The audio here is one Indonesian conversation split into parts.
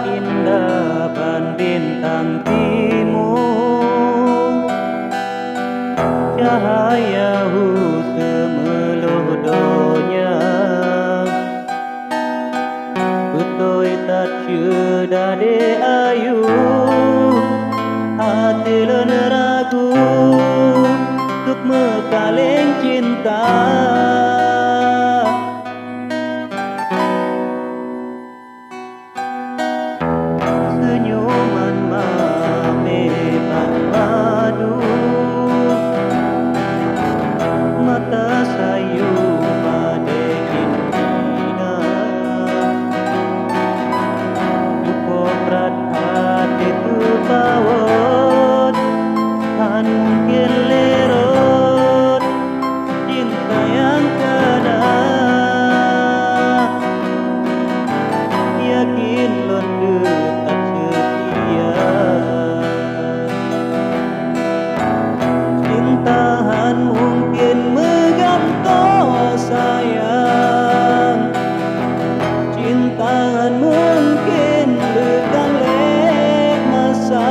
indah ban bintang timur, cahaya semeluh donya. Utoi tak dade ayu, hati len ragu, untuk mekaling cinta. Senyuman meban madu, mata sayu pada indah, cukup berat hati tu pawon, kan mungkin lerot cinta yang kena. Yakin lon tetap setia, cintaan mungkin menggantung sayang, cintaan mungkin lekang lek masa.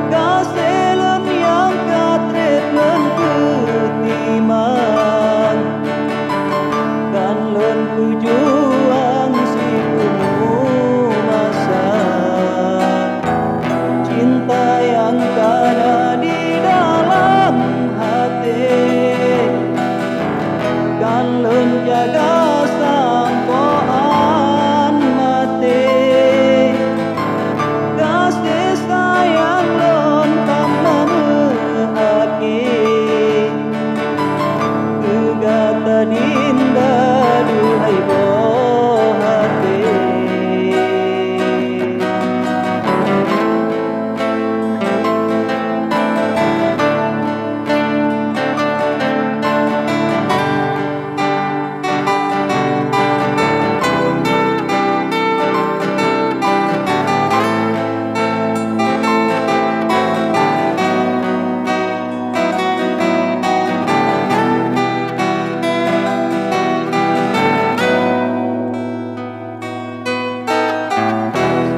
Kasih len yang katret len ketimang, kan len tujuan si penuh masa. Cinta yang ada di dalam hati, kan len jaga sampoan mati. Kasih sayang len tanpa mehaki, kegatan indah duhai boh hati.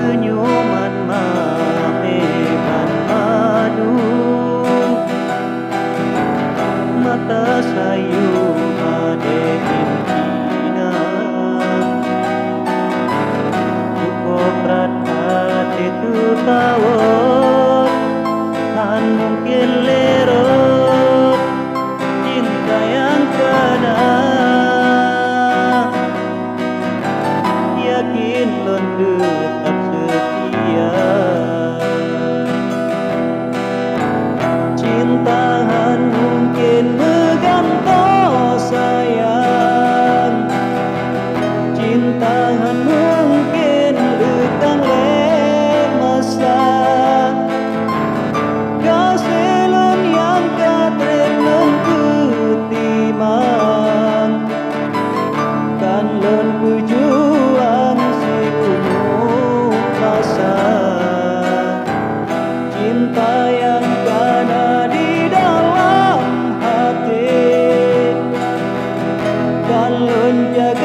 Senyuman meban madu, mata sayu pada indah, cukup berat hati tu tawon, kan mungkin lerot cinta yang kena. Yakin lon tetap setia, cintaan mungkin menggantung sayang, cintaan mungkin lekang lek masa. Kasih len yang katret len ketimang, kan len tujuan si penuh masa. Cinta yang ada di dalam hati, kan len jaga